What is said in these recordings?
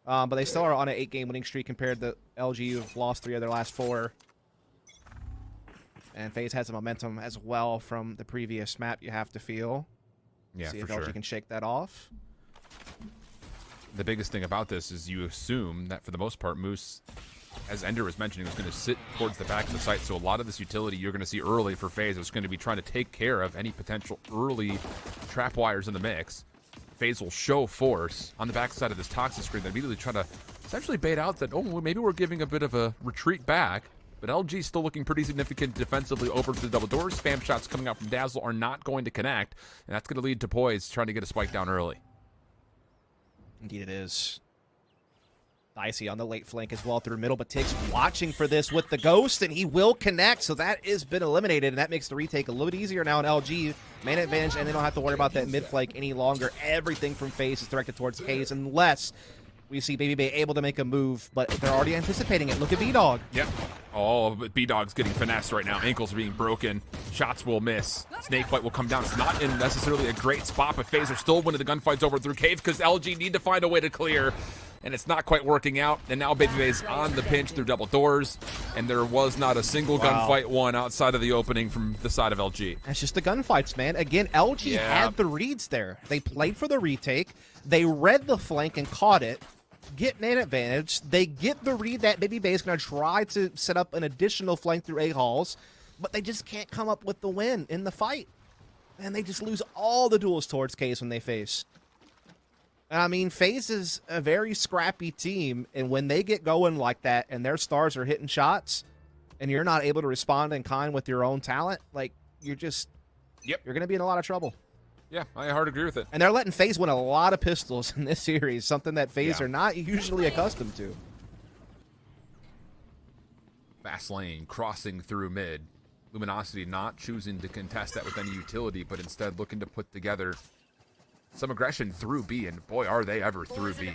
But they still are on an 8-game winning streak compared to LG, who've lost 3 of their last 4. And FaZe has a momentum as well from the previous map, you have to feel. Yeah, see for if sure. LG can shake that off. The biggest thing about this is you assume that for the most part, Moose, as Ender was mentioning, was going to sit towards the back of the site. So a lot of this utility you're going to see early for FaZe is going to be trying to take care of any potential early trap wires in the mix. FaZe will show force on the backside of this toxic screen. They immediately try to essentially bait out that, oh, maybe we're giving a bit of a retreat back. But LG still looking pretty significant defensively over to the double doors. Spam shots coming out from Dazzle are not going to connect. And that's going to lead to Poise trying to get a spike down early. Indeed it is. Dicey on the late flank as well through middle, but Tiggs watching for this with the Ghost, and he will connect, so that has been eliminated, and that makes the retake a little bit easier now in LG. Man advantage, and they don't have to worry about that mid flank any longer. Everything from FaZe is directed towards Caves, unless we see Baby Bay able to make a move, but they're already anticipating it. Look at B-Dog. Yep. Oh, but B-Dog's getting finessed right now. Ankles are being broken. Shots will miss. Snakebite will come down. It's not in necessarily a great spot, but FaZe are still winning the gunfights over through Cave because LG need to find a way to clear, and it's not quite working out. And now Baby Bay's on the pinch through double doors, and there was not a single gunfight won outside of the opening from the side of LG. That's just the gunfights, man. Again, LG had the reads there. They played for the retake. They read the flank and caught it. Get man advantage. They get the read that Baby Bay is going to try to set up an additional flank through A-halls, but they just can't come up with the win in the fight. And they just lose all the duels towards Case when they face. I mean, FaZe is a very scrappy team, and when they get going like that and their stars are hitting shots and you're not able to respond in kind with your own talent, like, you're just, you're going to be in a lot of trouble. Yeah, I hard agree with it. And they're letting FaZe win a lot of pistols in this series, something that FaZe are not usually accustomed to. Fast lane, crossing through mid. Luminosity not choosing to contest that with any utility, but instead looking to put together some aggression through B, and boy, are they ever through B.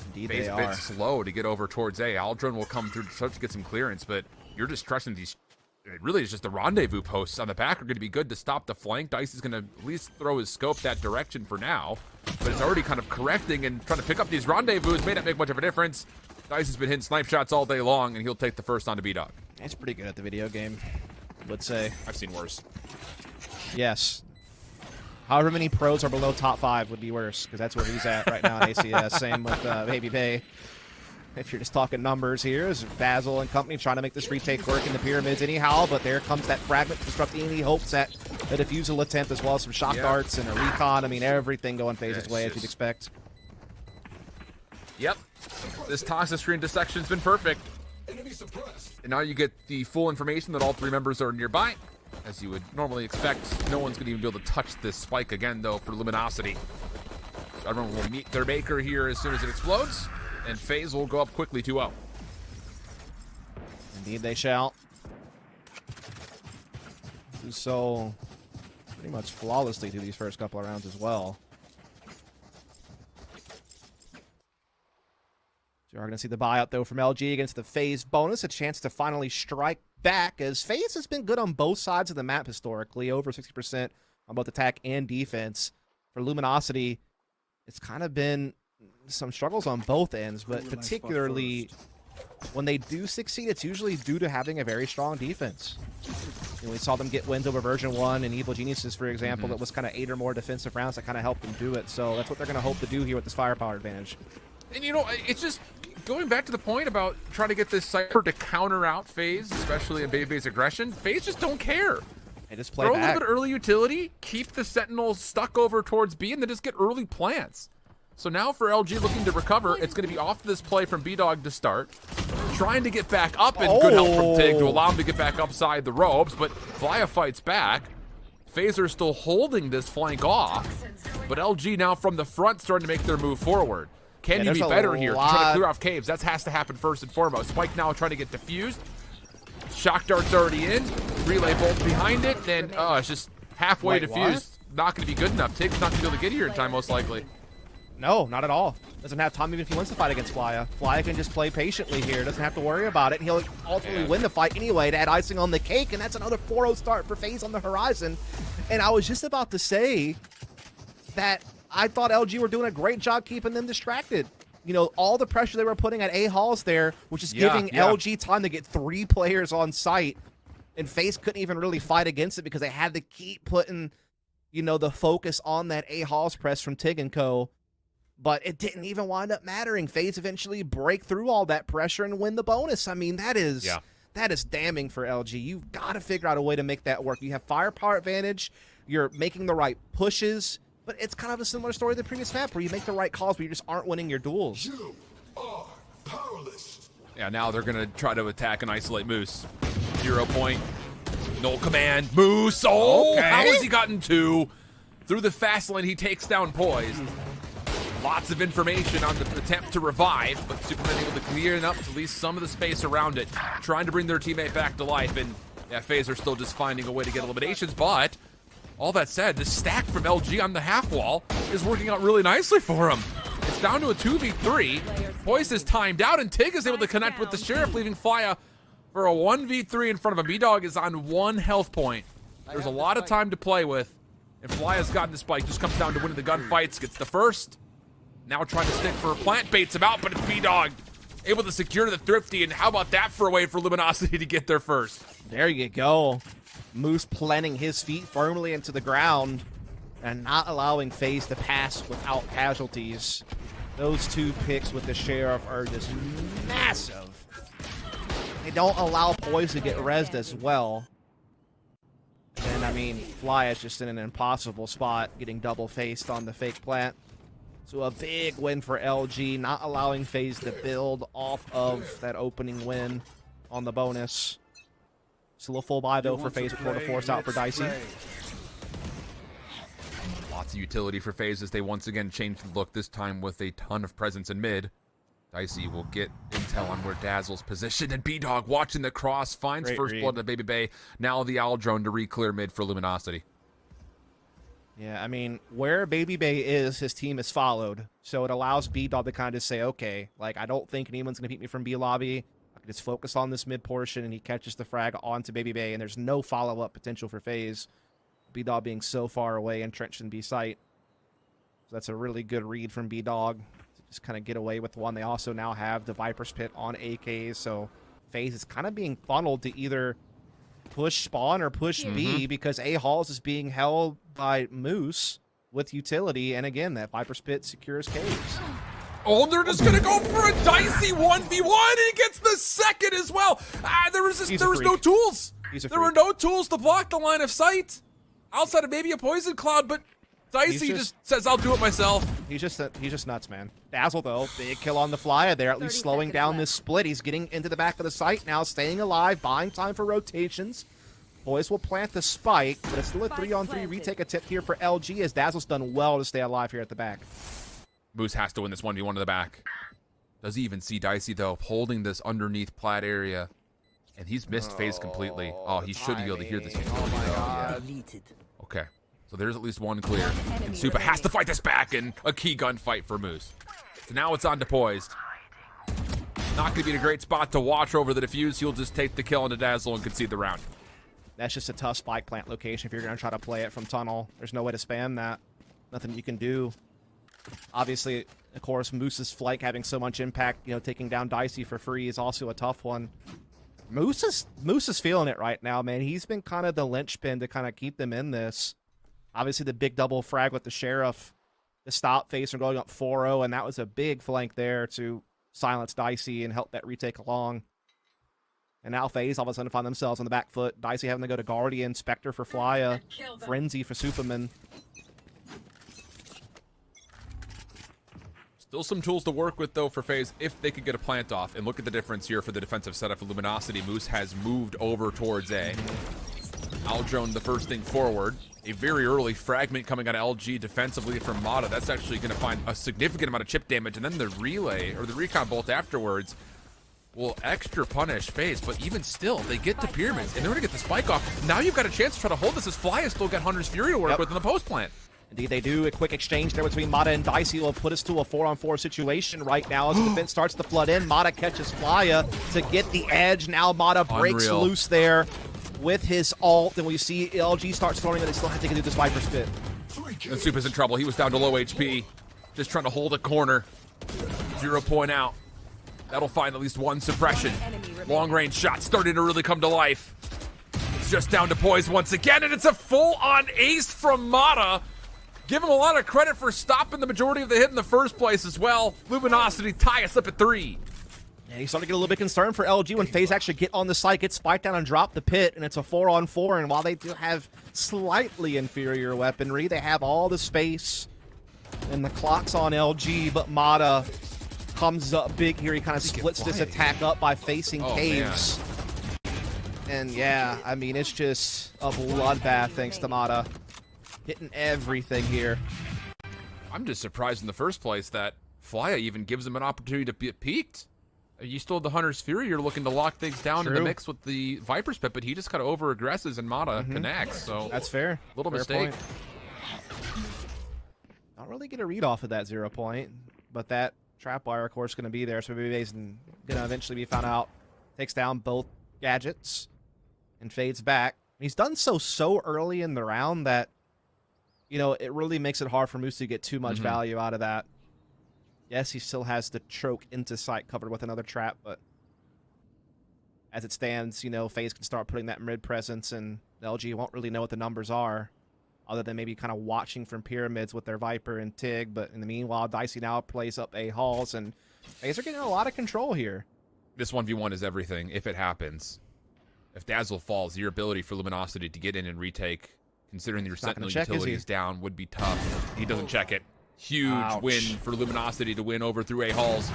Indeed FaZe they a are. bit slow to get over towards A. Aldrin will come through to start to get some clearance, but you're just trusting these. It really is just the rendezvous posts on the back are going to be good to stop the flank. Dice is going to at least throw his scope that direction for now, but it's already kind of correcting and trying to pick up these rendezvous. May not make much of a difference. Dice has been hitting snipe shots all day long, and he'll take the first on to B-Dog. He's pretty good at the video game, let's say. I've seen worse. Yes. However many pros are below top 5 would be worse, because that's where he's at right now in ACS. Same with Baby Bay. If you're just talking numbers here, is Basil and company trying to make this retake work in the pyramids anyhow, but there comes that fragment disrupting any hopes at a defusal attempt, as well as some shock darts and a recon. I mean, everything going FaZe's way, as you'd expect. Yep. This toxic screen dissection's been perfect. And now you get the full information that all 3 members are nearby. As you would normally expect, no one's going to even be able to touch this spike again, though, for Luminosity. Everyone will meet their maker here as soon as it explodes, and FaZe will go up quickly 2-0. Indeed they shall. So, pretty much flawlessly through these first couple of rounds as well. So we're going to see the buyout, though, from LG against the FaZe bonus. A chance to finally strike back, as FaZe has been good on both sides of the map historically, over 60% on both attack and defense. For Luminosity, it's kind of been some struggles on both ends, but particularly when they do succeed, it's usually due to having a very strong defense. And we saw them get wins over Version 1 and Evil Geniuses, for example, that was kind of 8 or more defensive rounds that kind of helped them do it. So that's what they're going to hope to do here with this firepower advantage. And, you know, it's just going back to the point about trying to get this Cypher to counter out FaZe, especially in Baby Bay's aggression. FaZe just don't care. They just play Throw back. a little bit early utility, keep the Sentinels stuck over towards B, and then just get early plants. So now for LG looking to recover, it's going to be off this play from B-Dog to start. Trying to get back up, and good help from Tig to allow him to get back upside the ropes, but Flya fights back. FaZe still holding this flank off, but LG now from the front starting to make their move forward. Can you be better here to try to clear off caves? That has to happen first and foremost. Spike now trying to get diffused. Shock dart's already in. Relay bolt behind it, and it's just halfway diffused. Not going to be good enough. Tig's not going to be able to get here in time, most likely. No, not at all. Doesn't have time even if he wants to fight against Flya. Flya can just play patiently here. Doesn't have to worry about it. And he'll ultimately win the fight anyway to add icing on the cake. And that's another 4-0 start for FaZe on the horizon. And I was just about to say that I thought LG were doing a great job keeping them distracted. you know, all the pressure they were putting at A-Halls there, which is giving LG time to get 3 players on site, and FaZe couldn't even really fight against it because they had to keep putting, you know, the focus on that A-Halls press from Tig and Co. But it didn't even wind up mattering. FaZe eventually break through all that pressure and win the bonus. I mean, that is damning for LG. You've got to figure out a way to make that work. You have firepower advantage. You're making the right pushes. But it's kind of a similar story to the previous map where you make the right calls, but you just aren't winning your duels. You are powerless. Yeah, now they're going to try to attack and isolate Moose. 0 point. Null command. Moose. Oh, how has he gotten 2? Through the fast lane, he takes down Poised. Lots of information on the attempt to revive, but Superman able to clear enough to at least some of the space around it, trying to bring their teammate back to life. And yeah, FaZe are still just finding a way to get eliminations, but all that said, the stack from LG on the half wall is working out really nicely for him. It's down to a 2v3. Poised is timed out, and Tig is able to connect with the Sheriff, leaving Flya for a 1v3 in front of him. B-Dog is on 1 health point. There's a lot of time to play with, and Flya's gotten the spike. Just comes down to winning the gunfights, gets the first. Now trying to stick for plant, baits him out, but it's B-Dog able to secure the Thrifty, and how about that for a way for Luminosity to get there first? There you go. Moose planting his feet firmly into the ground and not allowing FaZe to pass without casualties. Those 2 picks with the Sheriff are just massive. They don't allow Poise to get rezzed as well. And I mean, Fly is just in an impossible spot, getting double-faced on the fake plant. So a big win for LG, not allowing FaZe to build off of that opening win on the bonus. Still a full buy, though, for FaZe before the force out for Dicey. Lots of utility for FaZe as they once again change the look, this time with a ton of presence in mid. Dicey will get intel on where Dazzle's positioned, and B-Dog watching the cross, finds first blood in the Baby Bay. Now the Owl Drone to re-clear mid for Luminosity. Yeah, I mean, where Baby Bay is, his team is followed. So it allows B-Dog to kind of say, okay, like, I don't think anyone's going to beat me from B lobby. I can just focus on this mid portion, and he catches the frag onto Baby Bay, and there's no follow-up potential for FaZe. B-Dog being so far away, entrenched in B site. So that's a really good read from B-Dog to just kind of get away with one. They also now have the Viper's Pit on AKs, so FaZe is kind of being funneled to either push spawn or push B, because A-Halls is being held by Moose with utility, and again, that Viper's Pit secures caves. Oh, they're just gonna go for a Dicey 1v1, and he gets the second as well. There was no tools. There were no tools to block the line of sight outside of maybe a poison cloud, but Dicey just says, "I'll do it myself." He's just nuts, man. Dazzle, though, big kill on the Flyer there, at least slowing down this split. He's getting into the back of the site now, staying alive, buying time for rotations. Boys will plant the spike, but it's still a 3-on-3 retake attempt here for LG, as Dazzle's done well to stay alive here at the back. Moose has to win this 1v1 to the back. Does he even see Dicey, though, holding this underneath plat area? And he's missed FaZe completely. Oh, he should be able to hear this utility, though. Yeah. Okay, so there's at least one clear. And Supa has to fight this back, and a key gunfight for Moose. So now it's on to Poised. Not going to be in a great spot to watch over the defuse. He'll just take the kill into Dazzle and concede the round. That's just a tough spike plant location if you're going to try to play it from tunnel. There's no way to spam that. Nothing you can do. Obviously, of course, Moose's flank having so much impact, you know, taking down Dicey for free is also a tough one. Moose is feeling it right now, man. He's been kind of the linchpin to kind of keep them in this. Obviously, the big double frag with the Sheriff to stop FaZe from going up 4-0, and that was a big flank there to silence Dicey and help that retake along. And now FaZe all of a sudden find themselves on the back foot. Dicey having to go to Guardian, Spectre for Flya, Frenzy for Superman. Still some tools to work with, though, for FaZe if they could get a plant off. And look at the difference here for the defensive setup for Luminosity. Moose has moved over towards A. Aldrone the first thing forward. A very early fragment coming out of LG defensively from Mata. That's actually going to find a significant amount of chip damage. And then the relay, or the recon bolt afterwards, will extra punish FaZe. But even still, they get to Pyramids, and they're going to get the spike off. Now you've got a chance to try to hold this as Fly has still got Hunter's Fury to work with in the post plant. Indeed, they do. A quick exchange there between Mata and Dicey will put us to a 4-on-4 situation right now as the defense starts to flood in. Mata catches Flya to get the edge. Now Mata breaks loose there with his ult, and we see LG starts throwing it. They still have to get through this Viper's Pit. And Supa's in trouble. He was down to low HP, just trying to hold a corner. 0 point out. That'll find at least one suppression. Long range shot starting to really come to life. It's just down to poise once again, and it's a full-on ace from Mata. Give him a lot of credit for stopping the majority of the hit in the first place as well. Luminosity tie us up at 3. And he's starting to get a little bit concerned for LG when FaZe actually get on the site, get spiked down and drop the pit, and it's a 4-on-4. And while they do have slightly inferior weaponry, they have all the space, and the clock's on LG, but Mata comes up big here. He kind of splits this attack up by facing Caves. Man. And yeah, I mean, it's just a bloodbath thanks to Mata. Hitting everything here. I'm just surprised in the first place that Flya even gives him an opportunity to be peeked. You still have the Hunter's Fury. You're looking to lock things down in the mix with the Viper's Pit, but he just kind of over-aggresses and Mata connects. So that's fair. Little fair mistake. Point. Don't really get a read off of that 0 point, but that trap wire, of course, going to be there. So maybe he's going to eventually be found out. Takes down both gadgets and fades back. He's done so early in the round that, you know, it really makes it hard for Moose to get too much value out of that. Yes, he still has the choke into sight covered with another trap, but as it stands, you know, FaZe can start putting that mid presence, and LG won't really know what the numbers are, other than maybe kind of watching from pyramids with their Viper and Tig. But in the meanwhile, Dicey now plays up A halls, and FaZe are getting a lot of control here. This 1v1 is everything if it happens. If Dazzle falls, your ability for Luminosity to get in and retake, considering your Sentinel utility is down, would be tough. He doesn't check it. Huge win for Luminosity to win over through A halls.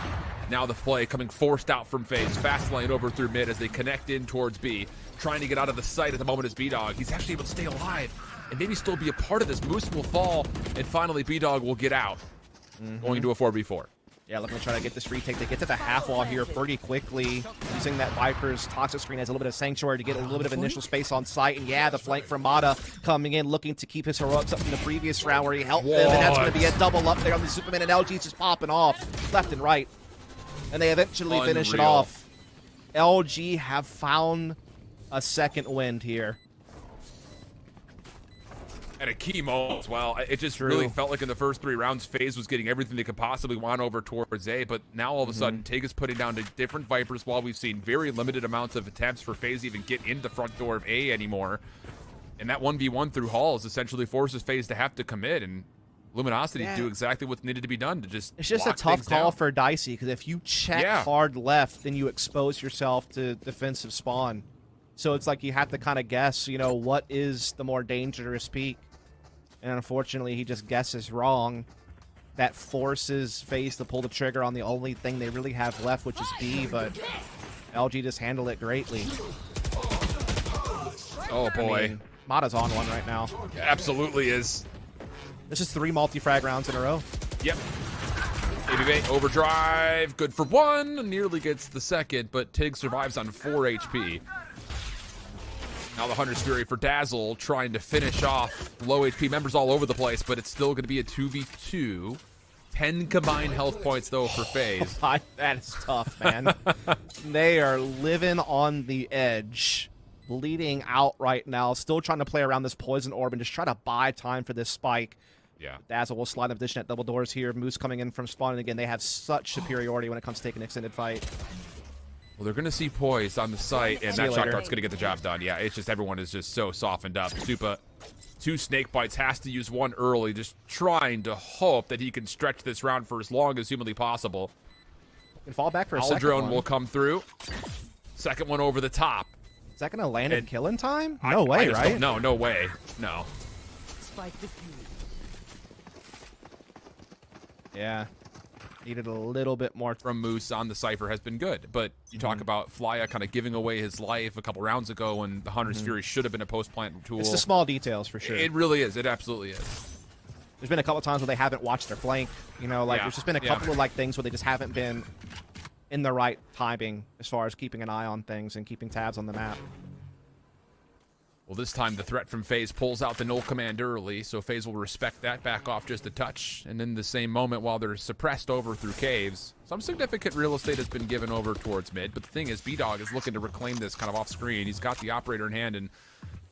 Now the play coming forced out from FaZe. Fast lane over through mid as they connect in towards B. Trying to get out of the sight at the moment is B-Dog. He's actually able to stay alive and maybe still be a part of this. Moose will fall, and finally B-Dog will get out. Going into a 4v4. Yeah, looking to try to get this retake. They get to the half wall here pretty quickly, using that Viper's toxic screen as a little bit of sanctuary to get a little bit of initial space on site. And yeah, the flank from Mata coming in, looking to keep his heroics up from the previous round where he helped them. And that's going to be a double up there on the Superman, and LG's just popping off left and right. And they eventually finish it off. LG have found a second wind here. At a key moment as well. It just really felt like in the first 3 rounds, FaZe was getting everything they could possibly want over towards A, but now all of a sudden, Tig is putting down to different Vipers while we've seen very limited amounts of attempts for FaZe to even get into the front door of A anymore. And that 1v1 through halls essentially forces FaZe to have to commit, and Luminosity do exactly what's needed to be done to just It's just a tough call for Dicey, because if you check hard left, then you expose yourself to defensive spawn. So it's like you have to kind of guess, you know, what is the more dangerous peak. And unfortunately, he just guesses wrong. That forces FaZe to pull the trigger on the only thing they really have left, which is B, but LG just handled it greatly. Oh, boy. I mean, Mata's on one right now. Absolutely is. This is 3 multi-frag rounds in a row. Yep. ABB overdrive, good for 1, nearly gets the second, but Tig survives on 4 HP. Now the Hunter's Fury for Dazzle, trying to finish off low HP members all over the place, but it's still going to be a 2v2. 10 combined health points, though, for FaZe. Oh, that is tough, man. They are living on the edge, bleeding out right now, still trying to play around this poison orb and just try to buy time for this spike. Yeah. Dazzle will slide up position at double doors here. Moose coming in from spawn, and again, they have such superiority when it comes to taking an extended fight. Well, they're going to see poise on the site, and that shot dart's going to get the job done. Yeah, it's just everyone is just so softened up. Supa, 2 snake bites, has to use 1 early, just trying to hope that he can stretch this round for as long as humanly possible. Can fall back for a second drone will come through. Second one over the top. Is that going to land and kill in time? No way, right? No, no way. No. Yeah. Needed a little bit more from Moose on the Cypher has been good, but you talk about Flya kind of giving away his life a couple rounds ago, and the Hunter's Fury should have been a post-plant tool. It's the small details for sure. It really is. It absolutely is. There's been a couple of times where they haven't watched their flank. You know, like there's just been a couple of like things where they just haven't been in the right timing as far as keeping an eye on things and keeping tabs on the map. Well, this time the threat from FaZe pulls out the null command early, so FaZe will respect that, back off just a touch, and in the same moment, while they're suppressed over through caves, some significant real estate has been given over towards mid, but the thing is, B-Dog is looking to reclaim this kind of off screen. He's got the operator in hand and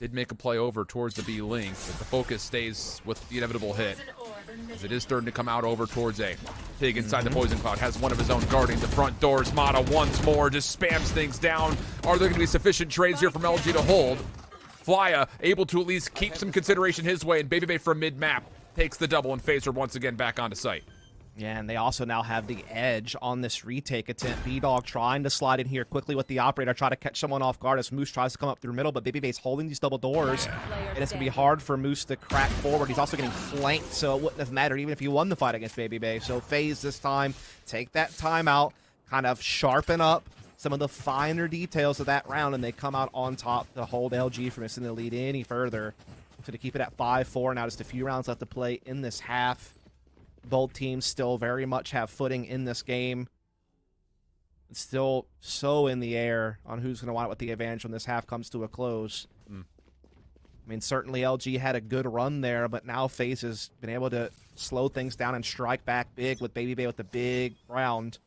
did make a play over towards the B link, but the focus stays with the inevitable hit. As it is starting to come out over towards A. Pig inside the Poison Cloud has one of his own guarding the front doors. Mata once more just spams things down. Are there going to be sufficient trades here from LG to hold? Flya able to at least keep some consideration his way, and Baby Bay from mid-map takes the double, and FAZE are once again back onto site. Yeah, and they also now have the edge on this retake attempt. B-Dog trying to slide in here quickly with the operator, try to catch someone off guard as Moose tries to come up through middle, but Baby Bay's holding these double doors, and it's going to be hard for Moose to crack forward. He's also getting flanked, so it wouldn't have mattered even if he won the fight against Baby Bay. So FAZE this time, take that time out, kind of sharpen up some of the finer details of that round, and they come out on top to hold LG from missing the lead any further. So to keep it at 5-4, now just a few rounds left to play in this half. Both teams still very much have footing in this game. It's still so in the air on who's going to wind up with the advantage when this half comes to a close. I mean, certainly LG had a good run there, but now FAZE has been able to slow things down and strike back big with Baby Bay with the big round.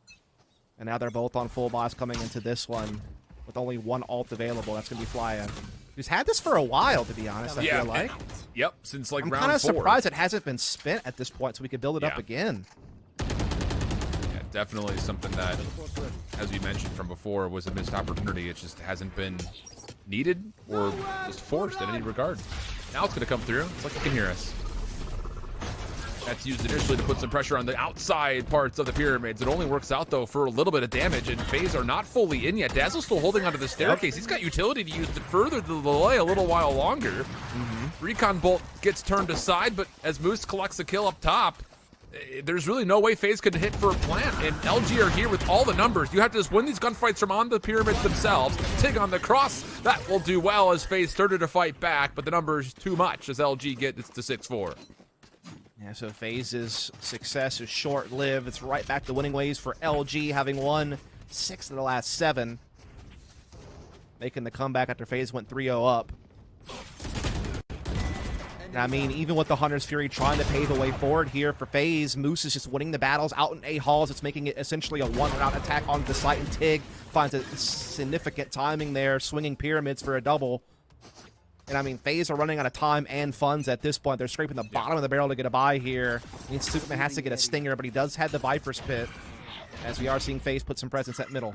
And now they're both on full boss coming into this one with only one ult available. That's going to be Flya, who's had this for a while, to be honest, I feel like. Yep, since like I'm round kind of 4. surprised it hasn't been spent at this point so we could build it up again. Yeah, definitely something that, as we mentioned from before, was a missed opportunity. It just hasn't been needed or just forced in any regard. Now it's going to come through. It's like you can hear us. That's used initially to put some pressure on the outside parts of the pyramids. It only works out, though, for a little bit of damage, and FAZE are not fully in yet. Dazzle's still holding onto the staircase. He's got utility to use to further the delay a little while longer. Recon Bolt gets turned aside, but as Moose collects a kill up top, there's really no way FAZE could hit for a plant, and LG are here with all the numbers. You have to just win these gunfights from on the pyramids themselves. Tig on the cross, that will do well as FAZE started to fight back, but the numbers too much as LG gets to 6-4. Yeah, so FAZE's success is short-lived. It's right back to winning ways for LG, having won 6 of the last 7. Making the comeback after FAZE went 3-0 up. And I mean, even with the Hunter's Fury trying to pave the way forward here for FAZE, Moose is just winning the battles out in A halls. It's making it essentially a one-round attack onto the site, and Tig finds a significant timing there, swinging pyramids for a double. And I mean, FAZE are running out of time and funds at this point. They're scraping the bottom of the barrel to get a buy here. I mean, Superman has to get a stinger, but he does have the Viper's Pit, as we are seeing FAZE put some presence at middle.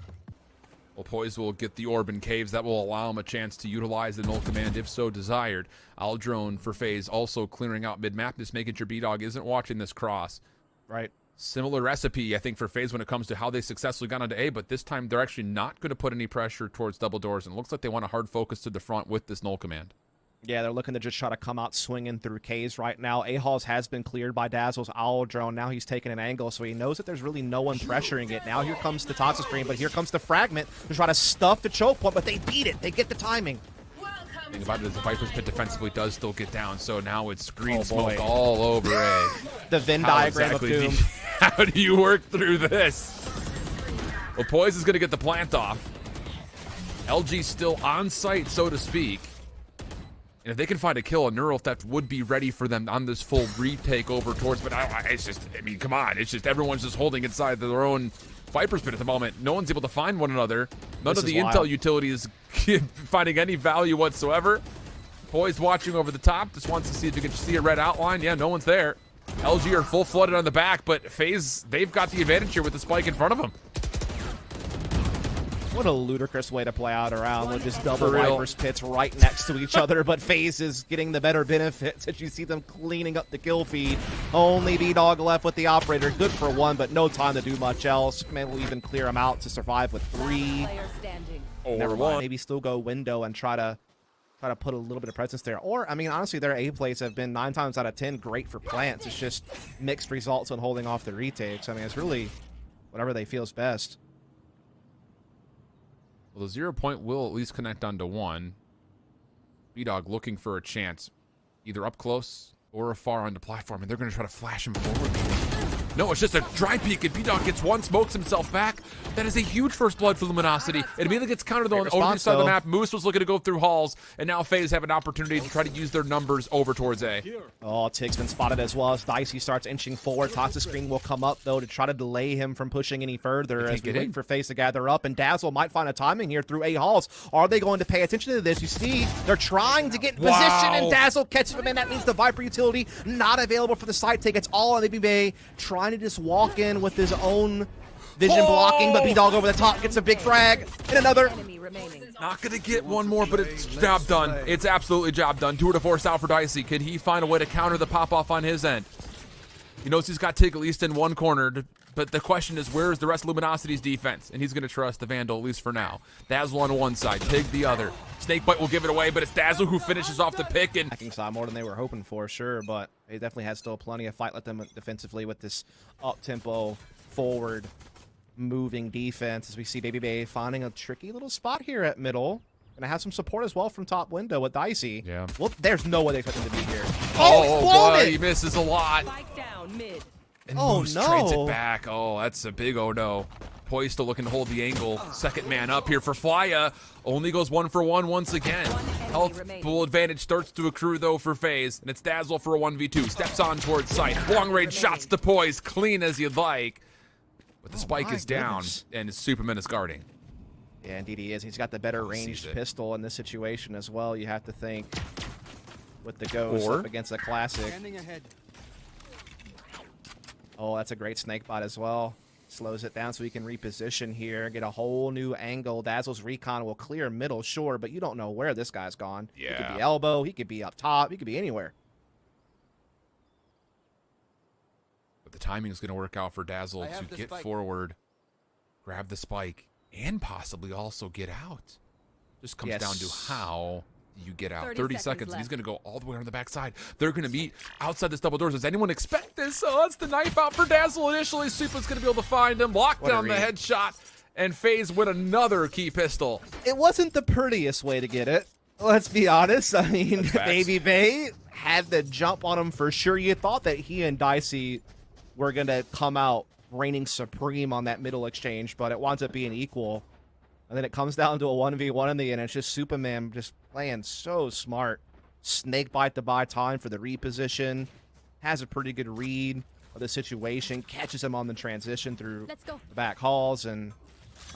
Well, Poise will get the orb and caves. That will allow him a chance to utilize the null command if so desired. Aldrone for FAZE also clearing out mid-map, just making sure B-Dog isn't watching this cross. Right. Similar recipe, I think, for FAZE when it comes to how they successfully got onto A, but this time they're actually not going to put any pressure towards double doors, and it looks like they want a hard focus to the front with this null command. Yeah, they're looking to just try to come out swinging through K's right now. A-Halls has been cleared by Dazzle's Owl Drone. Now he's taking an angle, so he knows that there's really no one pressuring it. Now here comes the Toxic Screen, but here comes the Fragment to try to stuff the choke point, but they beat it. They get the timing. The thing about it is the Viper's Pit defensively does still get down, so now it's green smoke all over A. The Venn diagram of doom. How do you work through this? Well, Poise is going to get the plant off. LG's still on site, so to speak. And if they can find a kill, a Neural Theft would be ready for them on this full retake over towards, but it's just, I mean, come on. It's just everyone's just holding inside their own Viper's Pit at the moment. No one's able to find one another. None of the intel utility is finding any value whatsoever. Poise watching over the top, just wants to see if you can see a red outline. Yeah, no one's there. LG are full flooded on the back, but FAZE, they've got the advantage here with the spike in front of them. What a ludicrous way to play out around with just double Viper's Pits right next to each other, but FAZE is getting the better benefits as you see them cleaning up the kill feed. Only B-Dog left with the operator. Good for one, but no time to do much else. Man will even clear him out to survive with 3. Never mind. Maybe still go window and try to put a little bit of presence there. Or, I mean, honestly, their A plays have been 9 times out of 10 great for plants. It's just mixed results on holding off the retakes. I mean, it's really whatever they feel is best. Well, the 0 point will at least connect onto 1. B-Dog looking for a chance, either up close or afar on the platform, and they're going to try to flash him forward. No, it's just a dry peek, and B-Dog gets one, smokes himself back. That is a huge first blood for Luminosity. It immediately gets countered on the over side of the map. Moose was looking to go through halls, and now FaZe have an opportunity to try to use their numbers over towards A. Oh, Tig's been spotted as well as Dicey starts inching forward. Toxic Screen will come up, though, to try to delay him from pushing any further as we wait for FaZe to gather up. And Dazzle might find a timing here through A halls. Are they going to pay attention to this? You see, they're trying to get in position, and Dazzle catches him in. That means the Viper utility not available for the side take. It's all on Baby Bay, trying to just walk in with his own vision blocking, but B-Dog over the top gets a big frag, and another. Not going to get one more, but it's job done. It's absolutely job done. 2 to 4 out for Dicey. Can he find a way to counter the pop-off on his end? He knows he's got Tig at least in one corner, but the question is, where is the rest of Luminosity's defense? And he's going to trust the Vandal, at least for now. Dazzle on one side, Tig the other. Snakebite will give it away, but it's Dazzle who finishes off the pick. And attacking side more than they were hoping for, sure, but they definitely had still plenty of fight left them defensively with this up-tempo, forward moving defense as we see Baby Bay finding a tricky little spot here at middle. Gonna have some support as well from top window with Dicey. Yeah. Well, there's no way they expect him to be here. Oh, boy, he misses a lot. And Moose trades it back. Oh, that's a big oh no. Poised still looking to hold the angle. Second man up here for Flya. Only goes 1 for 1 once again. Health full advantage starts to accrue though for FaZe. And it's Dazzle for a 1v2. Steps on towards sight. Long range shots to Poise. Clean as you'd like. But the spike is down, and Superman is guarding. Yeah, indeed he is. He's got the better ranged pistol in this situation as well, you have to think, with the Ghost up against the Classic. Oh, that's a great snakebot as well. Slows it down so he can reposition here, get a whole new angle. Dazzle's recon will clear middle, sure, but you don't know where this guy's gone. Yeah. He could be elbow, he could be up top, he could be anywhere. But the timing is going to work out for Dazzle to get forward, grab the spike, and possibly also get out. Just comes down to how you get out. 30 seconds, and he's going to go all the way on the backside. They're going to meet outside this double doors. Does anyone expect this? Oh, that's the knife out for Dazzle initially. Super's going to be able to find him, lock down the headshot, and FaZe win another key pistol. It wasn't the prettiest way to get it. Let's be honest. I mean, Baby Bay had the jump on him for sure. You thought that he and Dicey were going to come out reigning supreme on that middle exchange, but it winds up being equal. And then it comes down to a 1v1 in the end. It's just Superman just playing so smart. Snakebite to buy time for the reposition. Has a pretty good read of the situation. Catches him on the transition through the back halls. And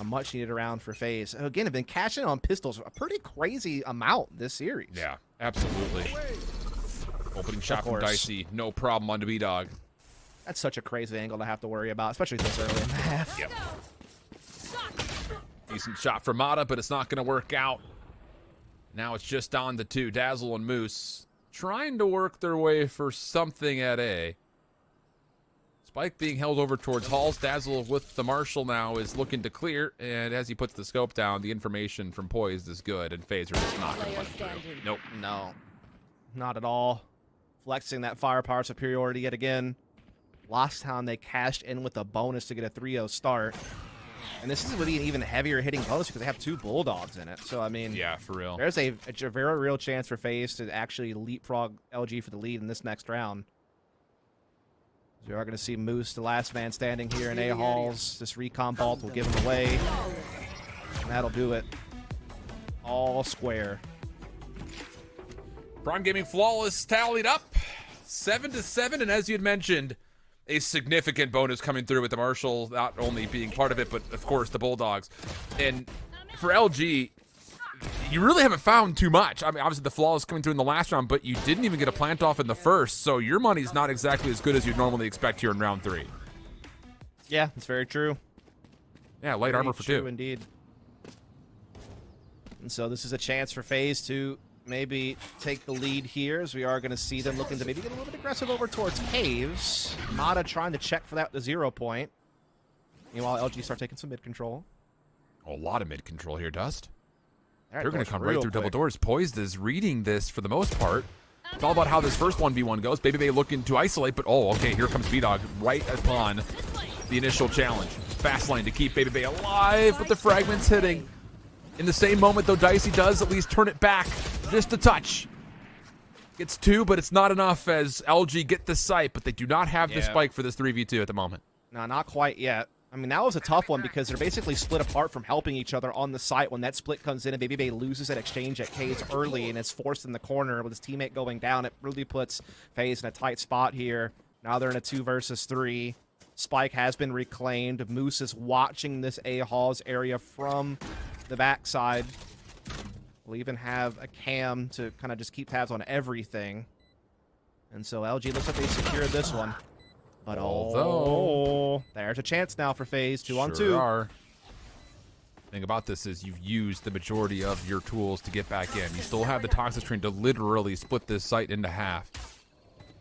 a much needed round for FaZe. Again, have been cashing on pistols a pretty crazy amount this series. Yeah, absolutely. Opening shot from Dicey. No problem on the B-Dog. That's such a crazy angle to have to worry about, especially this early in the half. Yep. Decent shot for Mata, but it's not going to work out. Now it's just on the 2, Dazzle and Moose, trying to work their way for something at A. Spike being held over towards halls. Dazzle with the Marshal now is looking to clear, and as he puts the scope down, the information from Poised is good, and FaZe are just not going to let him through. Nope. No. Not at all. Flexing that firepower superiority yet again. Last time they cashed in with a bonus to get a 3-0 start. And this is really an even heavier hitting bonus because they have 2 Bulldogs in it. So, I mean, yeah, for real. There's a very real chance for FaZe to actually leapfrog LG for the lead in this next round. We are going to see Moose, the last man standing here in A halls. This recon vault will give him away. And that'll do it. All square. Prime Gaming Flawless tallied up 7-7, and as you had mentioned, a significant bonus coming through with the Marshal not only being part of it, but of course the Bulldogs. And for LG, you really haven't found too much. I mean, obviously the Flawless coming through in the last round, but you didn't even get a plant off in the first, so your money's not exactly as good as you'd normally expect here in round 3. Yeah, that's very true. Yeah, light armor for 2. Indeed. And so this is a chance for FaZe to maybe take the lead here, as we are going to see them looking to maybe get a little bit aggressive over towards Caves. Mata trying to check for that 0 point. Meanwhile, LG start taking some mid control. A lot of mid control here, Dust. They're going to come right through double doors. Poised is reading this for the most part. It's all about how this first 1v1 goes. Baby Bay looking to isolate, but oh, okay, here comes B-Dog right upon the initial challenge. Fast lane to keep Baby Bay alive, but the fragments hitting. In the same moment, though, Dicey does at least turn it back just a touch. Gets 2, but it's not enough as LG get the site, but they do not have the spike for this 3v2 at the moment. No, not quite yet. I mean, that was a tough one because they're basically split apart from helping each other on the site. When that split comes in and Baby Bay loses that exchange at FaZe early and is forced in the corner with his teammate going down, it really puts FaZe in a tight spot here. Now they're in a 2 versus 3. Spike has been reclaimed. Moose is watching this A-Halls area from the backside. We'll even have a cam to kind of just keep tabs on everything. And so LG looks like they secured this one. But although there's a chance now for FaZe 2-on-2. Sure are. The thing about this is you've used the majority of your tools to get back in. You still have the Toxic Screen to literally split this site into half.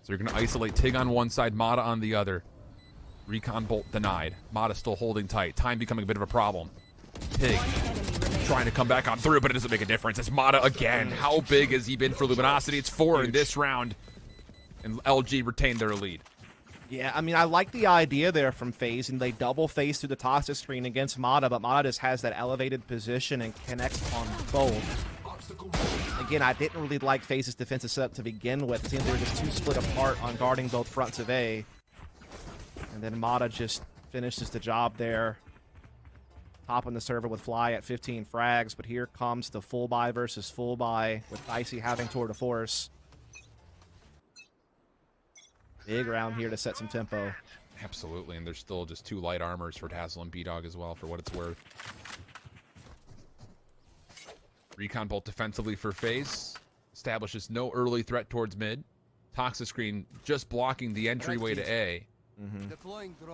So you're going to isolate Tig on one side, Mata on the other. Recon bolt denied. Mata still holding tight. Time becoming a bit of a problem. Tig trying to come back on through, but it doesn't make a difference. It's Mata again. How big has he been for Luminosity? It's 4 in this round. And LG retained their lead. Yeah, I mean, I like the idea there from FaZe, and they double FaZe through the Toxic Screen against Mata, but Mata just has that elevated position and connects on both. Again, I didn't really like FaZe's defensive setup to begin with. It seems they were just too split apart on guarding both fronts of A. And then Mata just finishes the job there. Topping the server with Fly at 15 frags, but here comes the full buy versus full buy with Dicey having tour de force. Big round here to set some tempo. Absolutely, and there's still just 2 light armors for Dazzle and B-Dog as well, for what it's worth. Recon bolt defensively for FaZe. Establishes no early threat towards mid. Toxic Screen just blocking the entryway to A.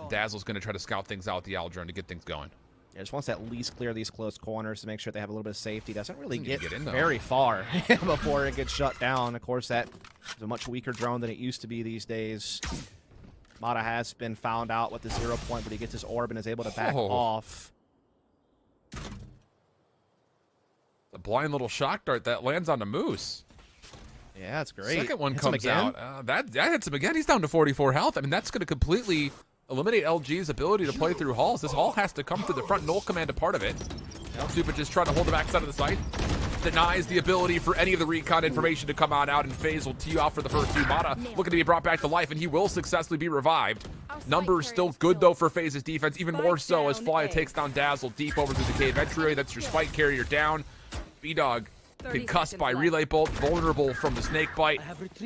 Dazzle's going to try to scout things out the Al drone to get things going. Yeah, just wants to at least clear these close corners to make sure they have a little bit of safety. Doesn't really get in, very far before it gets shut down. Of course, that is a much weaker drone than it used to be these days. Mata has been found out with the 0 point, but he gets his orb and is able to back off. A blind little shock dart that lands on the Moose. Yeah, it's great. Second one comes out. That hits him again. He's down to 44 health. I mean, that's going to completely eliminate LG's ability to play through halls. This hall has to come through the front. Null command a part of it. Super just trying to hold the backside of the site. Denies the ability for any of the recon information to come on out, and FaZe will tee off for the first 2. Mata looking to be brought back to life, and he will successfully be revived. Numbers still good, though, for FaZe's defense, even more so as Fly takes down Dazzle deep over through the cave entryway. That's your spike carrier down. B-Dog concussed by relay bolt, vulnerable from the snake bite,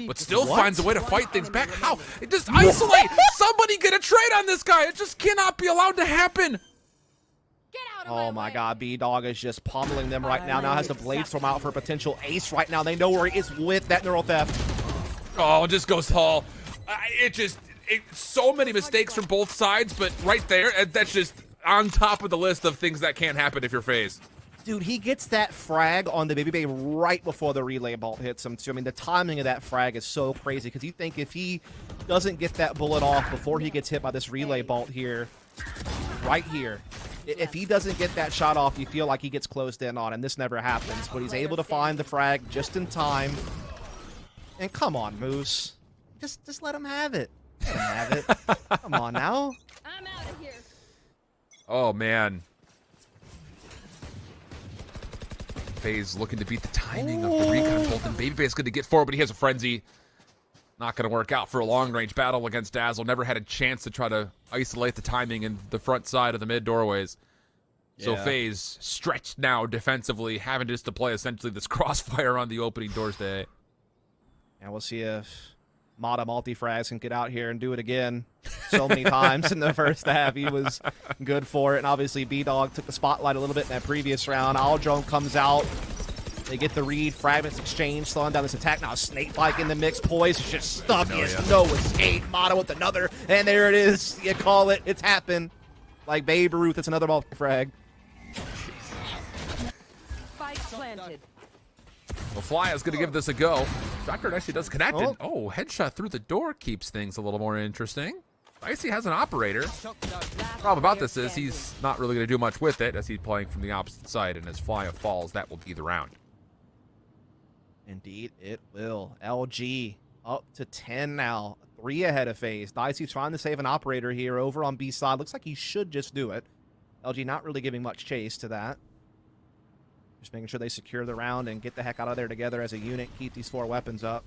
but still finds a way to fight things back. How? It just isolate. Somebody get a trade on this guy. It just cannot be allowed to happen. Oh my god, B-Dog is just pummeling them right now. Now has the blade storm out for a potential ace right now. They know where he is with that neural theft. Oh, it just goes tall. So many mistakes from both sides, but right there, that's just on top of the list of things that can't happen if you're FaZe. Dude, he gets that frag on the Baby Bay right before the relay bolt hits him, too. I mean, the timing of that frag is so crazy, because you think if he doesn't get that bullet off before he gets hit by this relay bolt here, right here, if he doesn't get that shot off, you feel like he gets closed in on, and this never happens. But he's able to find the frag just in time. And come on, Moose. Just let him have it. Let him have it. Come on now. I'm out of here. Oh, man. FaZe looking to beat the timing of the recon bolt, and Baby Bay's going to get forward, but he has a frenzy. Not going to work out for a long-range battle against Dazzle. Never had a chance to try to isolate the timing in the front side of the mid doorways. So FaZe stretched now defensively, having just to play essentially this crossfire on the opening doors to A. And we'll see if Mata multi-frags can get out here and do it again. So many times in the first half, he was good for it. And obviously, B-Dog took the spotlight a little bit in that previous round. Aldrone comes out. They get the read. Fragments exchange, slowing down this attack. Now Snakebite in the mix. Poise is just stuck. He has no escape. Mata with another. And there it is. You call it. It's happened. Like Babe Ruth, it's another multi-frag. Spike planted. Well, Fly is going to give this a go. Shocker actually does connect it. Oh, headshot through the door keeps things a little more interesting. Dicey has an operator. Problem about this is he's not really going to do much with it as he's playing from the opposite side, and as Fly falls, that will be the round. Indeed, it will. LG up to 10 now. 3 ahead of FaZe. Dicey trying to save an operator here over on B side. Looks like he should just do it. LG not really giving much chase to that. Just making sure they secure the round and get the heck out of there together as a unit, keep these 4 weapons up.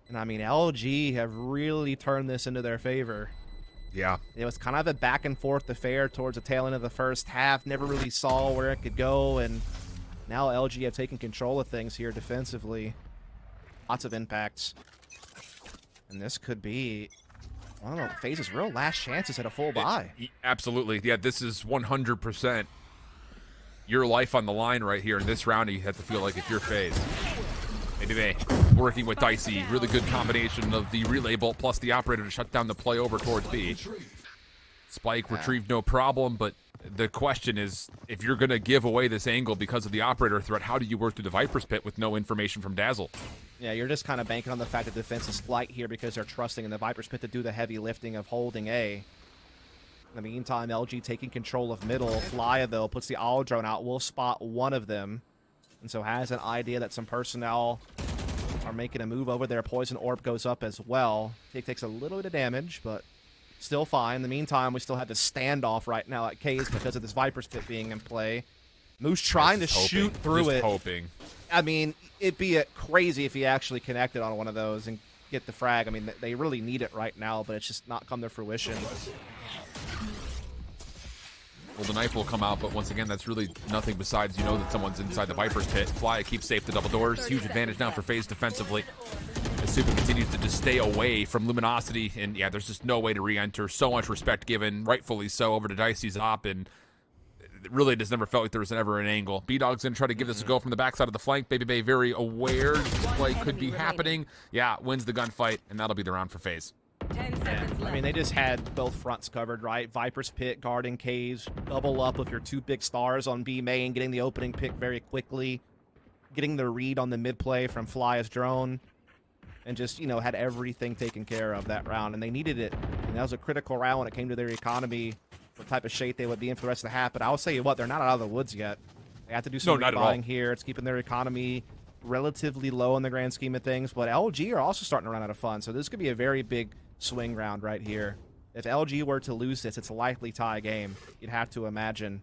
And I mean, LG have really turned this into their favor. Yeah. It was kind of a back and forth affair towards the tail end of the first half. Never really saw where it could go, and now LG have taken control of things here defensively. Lots of impacts. And this could be, I don't know, FaZe's real last chances at a full buy. Absolutely. Yeah, this is 100% your life on the line right here in this round. You have to feel like if you're FaZe. Maybe working with Dicey, really good combination of the relay bolt plus the operator to shut down the play over towards B. Spike retrieved no problem, but the question is, if you're going to give away this angle because of the operator threat, how do you work through the Viper's Pit with no information from Dazzle? Yeah, you're just kind of banking on the fact that defense is light here because they're trusting in the Viper's Pit to do the heavy lifting of holding A. In the meantime, LG taking control of middle. Flya, though, puts the owl drone out, will spot one of them, and so has an idea that some personnel are making a move over there. Poison Orb goes up as well. Takes a little bit of damage, but still fine. In the meantime, we still have this standoff right now at K's because of this Viper's Pit being in play. Moose trying to shoot through it. Hoping. I mean, it'd be crazy if he actually connected on one of those and get the frag. I mean, they really need it right now, but it's just not come to fruition. Well, the knife will come out, but once again, that's really nothing besides you know that someone's inside the Viper's Pit. Flya keeps safe to double doors. Huge advantage now for FaZe defensively. As Super continues to just stay away from Luminosity, and yeah, there's just no way to re-enter. So much respect given, rightfully so, over to Dicey's op, and it really just never felt like there was ever an angle. B-Dog's going to try to give this a go from the backside of the flank. Baby Bay very aware the play could be happening. Yeah, wins the gunfight, and that'll be the round for FaZe. 10 seconds left. I mean, they just had both fronts covered, right? Viper's Pit, guarding K's, double up with your 2 big stars on B main, getting the opening pick very quickly, getting the read on the mid play from Flya's drone, and just, you know, had everything taken care of that round, and they needed it. And that was a critical round when it came to their economy, what type of shape they would be in for the rest of the half. But I'll tell you what, they're not out of the woods yet. They have to do some rebuying here. It's keeping their economy relatively low in the grand scheme of things, but LG are also starting to run out of funds, so this could be a very big swing round right here. If LG were to lose this, it's a likely tie game, you'd have to imagine.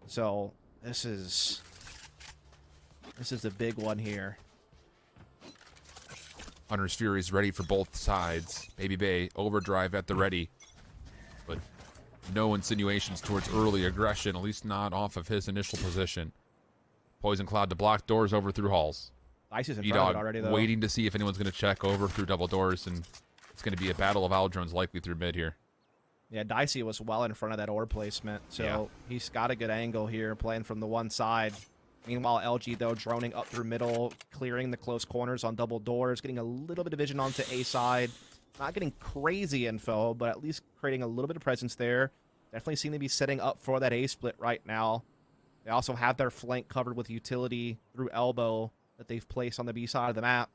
So this is a big one here. Hunter's Fury is ready for both sides. Baby Bay, overdrive at the ready. But no insinuations towards early aggression, at least not off of his initial position. Poison Cloud to block doors over through halls. Dicey's in front of it already, though. Waiting to see if anyone's going to check over through double doors, and it's going to be a battle of owl drones likely through mid here. Yeah, Dicey was well in front of that orb placement, so he's got a good angle here, playing from the one side. Meanwhile, LG, though, droning up through middle, clearing the close corners on double doors, getting a little bit of vision onto A side. Not getting crazy info, but at least creating a little bit of presence there. Definitely seem to be setting up for that A split right now. They also have their flank covered with utility through elbow that they've placed on the B side of the map.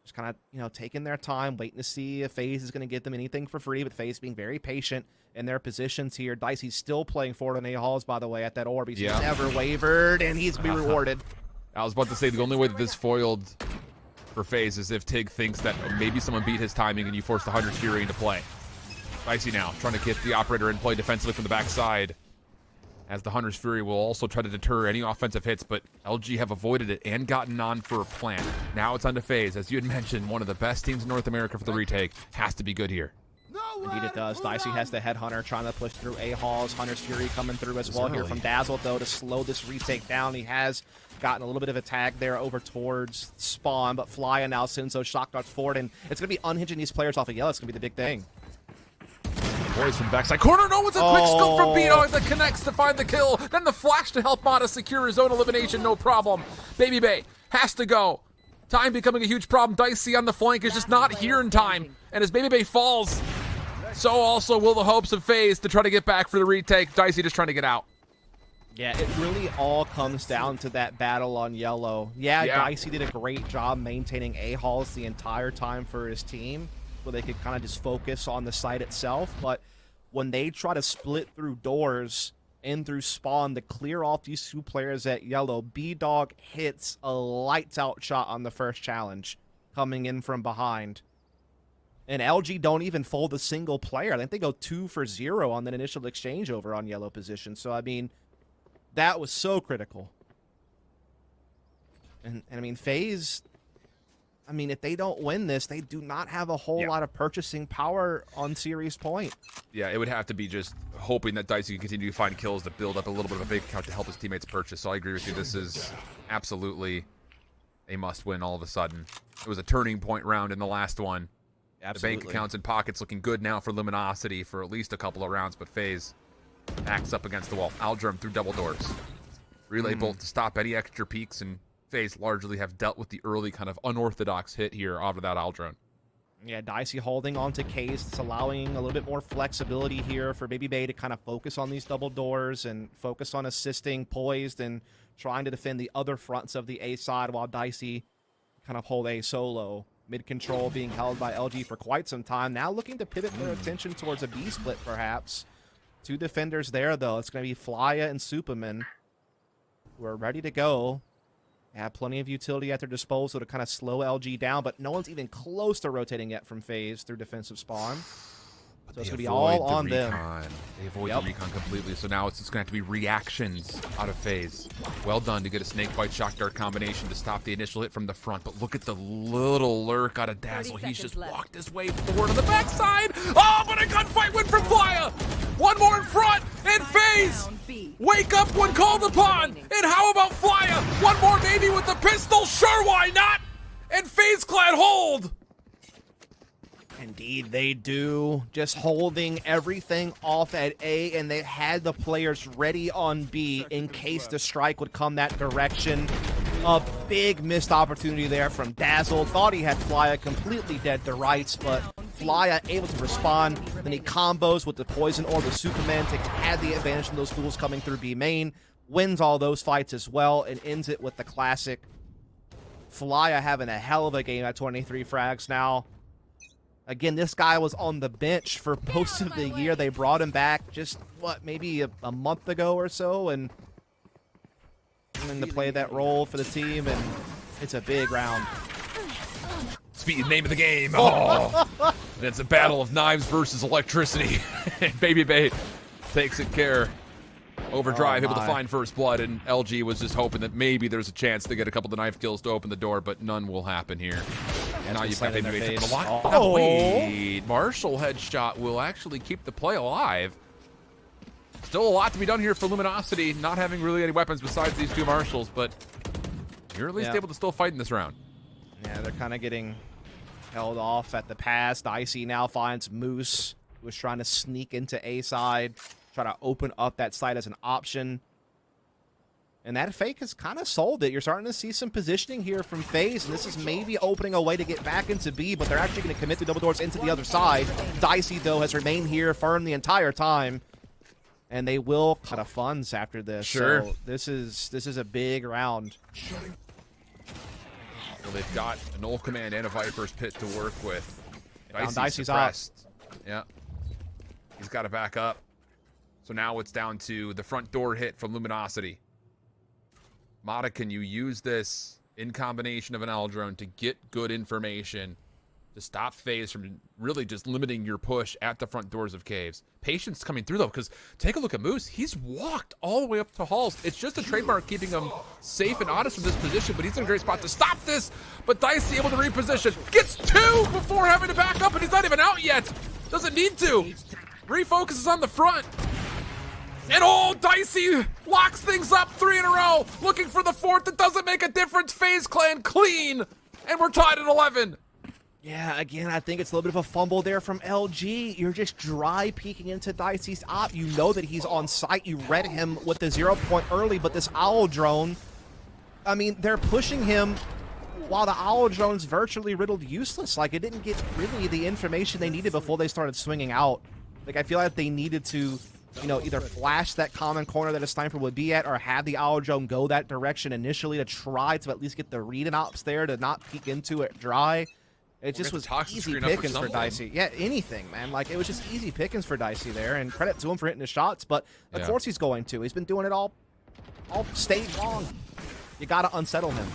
Just kind of, you know, taking their time, waiting to see if FaZe is going to get them anything for free, but FaZe being very patient in their positions here. Dicey's still playing forward on A halls, by the way, at that orb. He's never wavered, and he's going to be rewarded. I was about to say, the only way that this foiled for FaZe is if Tig thinks that maybe someone beat his timing and you force the Hunter's Fury into play. Dicey now trying to get the operator in play defensively from the backside, as the Hunter's Fury will also try to deter any offensive hits, but LG have avoided it and gotten on for a plant. Now it's on to FaZe. As you had mentioned, one of the best teams in North America for the retake. Has to be good here. Indeed it does. Dicey has the Headhunter trying to push through A halls. Hunter's Fury coming through as well here from Dazzle, though, to slow this retake down. He has gotten a little bit of a tag there over towards Spawn, but Flya now sends those shock darts forward, and it's going to be unhinging these players off of Yellow. It's going to be the big thing. Boys from backside corner. No, it's a quick scope from B-Dog that connects to find the kill. Then the flash to help Mata secure his own elimination, no problem. Baby Bay has to go. Time becoming a huge problem. Dicey on the flank is just not here in time. And as Baby Bay falls, so also will the hopes of FaZe to try to get back for the retake. Dicey just trying to get out. Yeah, it really all comes down to that battle on Yellow. Yeah, Dicey did a great job maintaining A-halls the entire time for his team, where they could kind of just focus on the site itself. But when they try to split through doors and through Spawn to clear off these 2 players at Yellow, B-Dog hits a lights-out shot on the first challenge, coming in from behind. And LG don't even fold a single player. I think they go 2 for 0 on that initial exchange over on Yellow position. So, I mean, That was so critical. And I mean, FaZe, I mean, if they don't win this, they do not have a whole lot of purchasing power on series point. Yeah, it would have to be just hoping that Dicey can continue to find kills to build up a little bit of a big account to help his teammates purchase. So I agree with you. This is absolutely a must-win all of a sudden. It was a turning point round in the last one. Absolutely. The bank accounts and pockets looking good now for Luminosity for at least a couple of rounds, but FaZe backs up against the wall. Aldrum through double doors. Relay bolt to stop any extra peeks, and FaZe largely have dealt with the early kind of unorthodox hit here out of that Aldrone. Yeah, Dicey holding on to Case. It's allowing a little bit more flexibility here for Baby Bay to kind of focus on these double doors and focus on assisting Poised and trying to defend the other fronts of the A side while Dicey kind of hold A solo. Mid control being held by LG for quite some time. Now looking to pivot their attention towards a B split, perhaps. 2 defenders there, though. It's going to be Flya and Superman, who are ready to go. They have plenty of utility at their disposal to kind of slow LG down, but no one's even close to rotating yet from FaZe through defensive spawn. So it's going to be all on them. They avoid the recon completely, so now it's just going to have to be reactions out of FaZe. Well done to get a snake bite shock dart combination to stop the initial hit from the front, but look at the little lurk out of Dazzle. He's just walked his way forward on the backside. Oh, but a gunfight win from Flya! One more in front, and FaZe! Wake up when called upon! And how about Flya? One more maybe with the pistol? Sure, why not? And FaZe Clan hold! Indeed, they do. Just holding everything off at A, and they had the players ready on B in case the strike would come that direction. A big missed opportunity there from Dazzle. Thought he had Flya completely dead to rights, but Flya able to respond. Then he combos with the Poison or the Superman to add the advantage from those fools coming through B main. Wins all those fights as well, and ends it with the classic. Flya having a hell of a game at 23 frags now. Again, this guy was on the bench for most of the year. They brought him back just, what, maybe a month ago or so, and then to play that role for the team, and it's a big round. Speed, name of the game. Oh, and it's a battle of knives versus electricity. Baby Bay takes it care. Overdrive able to find first blood, and LG was just hoping that maybe there's a chance to get a couple of the knife kills to open the door, but none will happen here. And now you've got Baby Bay taking a lot. Oh, wait. Marshall headshot will actually keep the play alive. Still a lot to be done here for Luminosity, not having really any weapons besides these 2 Marshals, but you're at least able to still fight in this round. Yeah, they're kind of getting held off at the pass. Dicey now finds Moose, who was trying to sneak into A side, try to open up that side as an option. And that fake has kind of sold it. You're starting to see some positioning here from FaZe, and this is maybe opening a way to get back into B, but they're actually going to commit through double doors into the other side. Dicey, though, has remained here firm the entire time, and they will cut a funds after this. Sure. So this is a big round. Well, they've got a Null Command and a Viper's Pit to work with. Dicey's suppressed. Yeah. He's got to back up. So now it's down to the front door hit from Luminosity. Mata, can you use this in combination of an Aldrone to get good information to stop FaZe from really just limiting your push at the front doors of caves? Patience coming through, though, because take a look at Moose. He's walked all the way up to halls. It's just a trademark keeping him safe and honest from this position, but he's in a great spot to stop this. But Dicey able to reposition. Gets 2 before having to back up, and he's not even out yet. Doesn't need to. Refocuses on the front. And Dicey locks things up 3 in a row. Looking for the 4th. It doesn't make a difference. FaZe Clan clean. And we're tied at 11. Yeah, again, I think it's a little bit of a fumble there from LG. You're just dry peeking into Dicey's op. You know that he's on site. You read him with the 0 point early, but this Owl Drone, I mean, they're pushing him while the Owl Drone's virtually riddled useless. Like, it didn't get really the information they needed before they started swinging out. Like, I feel like they needed to, you know, either flash that common corner that a sniper would be at or have the Owl Drone go that direction initially to try to at least get the read and ops there to not peek into it dry. It just was easy pickings for Dicey. Yeah, anything, man. Like, it was just easy pickings for Dicey there, and credit to him for hitting his shots, but of course he's going to. He's been doing it all stage long. You got to unsettle him.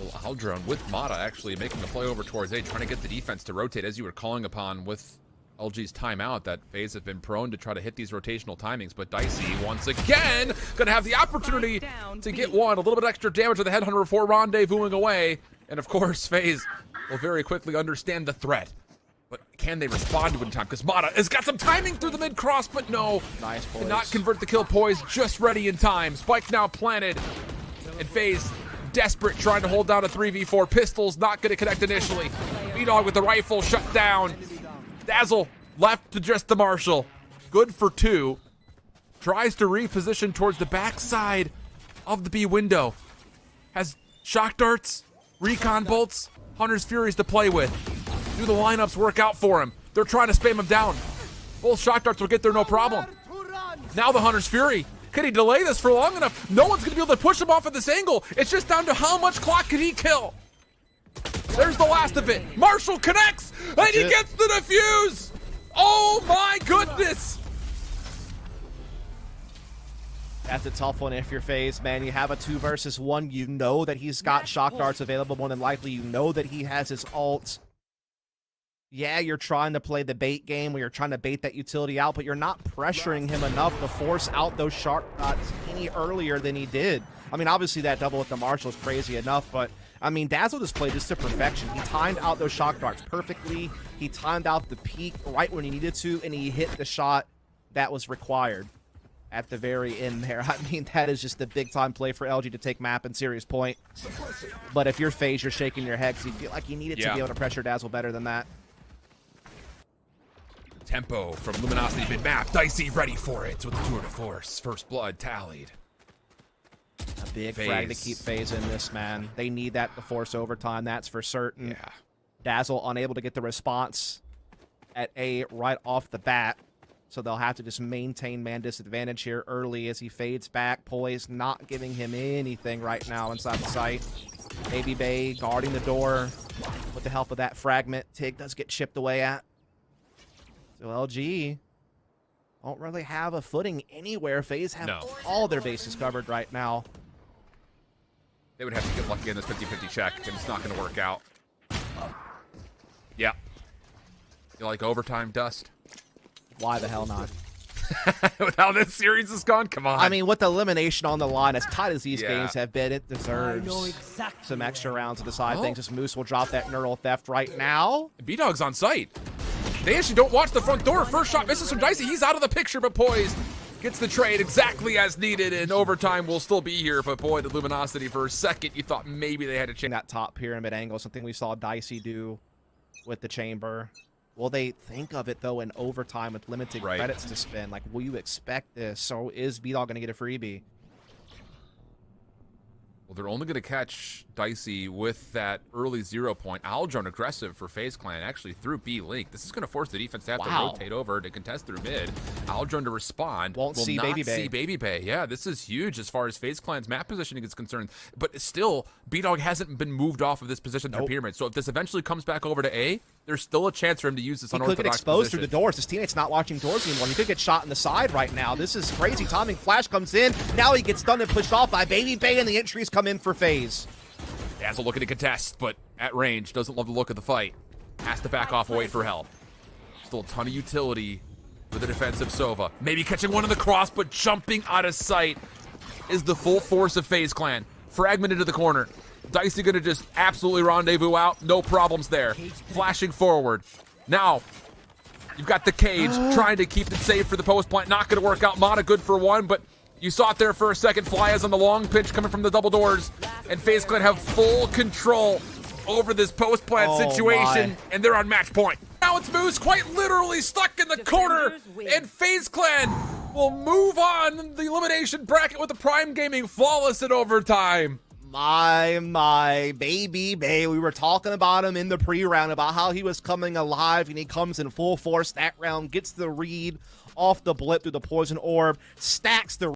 Well, Aldrone with Mata actually making the play over towards A, trying to get the defense to rotate as you were calling upon with LG's timeout that FaZe have been prone to try to hit these rotational timings, but Dicey once again gonna have the opportunity to get one. A little bit extra damage with the Headhunter before rendezvousing away. And of course, FaZe will very quickly understand the threat. But can they respond to it in time? Because Mata has got some timing through the mid-cross, but no. Nice poise. Cannot convert the kill. Poise just ready in time. Spike now planted. And FaZe desperate, trying to hold down a 3v4. Pistols not going to connect initially. B-Dog with the rifle shut down. Dazzle left to just the Marshall. Good for 2. Tries to reposition towards the backside of the B window. Has shock darts, recon bolts, Hunter's Furies to play with. Do the lineups work out for him? They're trying to spam him down. Both shock darts will get there no problem. Now the Hunter's Fury. Can he delay this for long enough? No one's going to be able to push him off at this angle. It's just down to how much clock can he kill. There's the last of it. Marshall connects, and he gets the defuse. Oh my goodness. That's a tough one if you're FaZe, man. You have a 2 versus 1. You know that he's got shock darts available more than likely. You know that he has his ult. Yeah, you're trying to play the bait game where you're trying to bait that utility out, but you're not pressuring him enough to force out those shock darts any earlier than he did. I mean, obviously that double with the Marshall is crazy enough, but I mean, Dazzle just played this to perfection. He timed out those shock darts perfectly. He timed out the peak right when he needed to, and he hit the shot that was required at the very end there. I mean, that is just a big-time play for LG to take map and serious point. But if you're FaZe, you're shaking your head because you feel like you needed to be able to pressure Dazzle better than that. Tempo from Luminosity mid-map. Dicey ready for it with the tour de force. First blood tallied. A big frag to keep FaZe in this, man. They need that to force overtime, that's for certain. Yeah. Dazzle unable to get the response at A right off the bat. So they'll have to just maintain man disadvantage here early as he fades back. Poise not giving him anything right now inside the site. Baby Bay guarding the door with the help of that fragment. Tig does get chipped away at. So LG don't really have a footing anywhere. FaZe have all their bases covered right now. They would have to get lucky in this 50-50 check, and it's not going to work out. Yeah. You like overtime, Dust? Why the hell not? With how this series has gone? Come on. I mean, with the elimination on the line, as tight as these games have been, it deserves some extra rounds to decide things. As Moose will drop that neural theft right now. B-Dog's on site. They actually don't watch the front door. First shot misses from Dicey. He's out of the picture, but Poised gets the trade exactly as needed, and overtime will still be here. But boy, the Luminosity for a second, you thought maybe they had to change that top pyramid angle, something we saw Dicey do with the chamber. Will they think of it, though, in overtime with limited credits to spend? Like, will you expect this? So is B-Dog going to get a freebie? Well, they're only going to catch Dicey with that early 0 point. Aldron aggressive for FaZe Clan, actually through B Link. This is going to force the defense to have to rotate over to contest through mid. Aldron to respond. Will not see Baby Bay. Yeah, this is huge as far as FaZe Clan's map positioning is concerned. But still, B-Dog hasn't been moved off of this position through Pyramid. So if this eventually comes back over to A, there's still a chance for him to use this unorthodox position. He could get exposed through the doors. His teammate's not watching doors anymore. He could get shot in the side right now. This is crazy timing. Flash comes in. Now he gets stunned and pushed off by Baby Bay, and the entries come in for FaZe. Dazzle looking to contest, but at range, doesn't love the look of the fight. Has to back off and wait for help. Still a ton of utility with the defensive Sova. Maybe catching one in the cross, but jumping out of sight is the full force of FaZe Clan. Fragment into the corner. Dicey gonna just absolutely rendezvous out. No problems there. Flashing forward. Now, you've got the cage trying to keep it safe for the post plant. Not gonna work out. Mata good for one, but you saw it there for a second. Fly is on the long pitch coming from the double doors. And FaZe Clan have full control over this post plant situation. And they're on match point. Now it's Moose quite literally stuck in the corner. And FaZe Clan will move on the elimination bracket with the Prime Gaming flawless in overtime. My Baby Bay. We were talking about him in the pre-round about how he was coming alive, and he comes in full force. That round gets the read off the blip through the poison orb, stacks the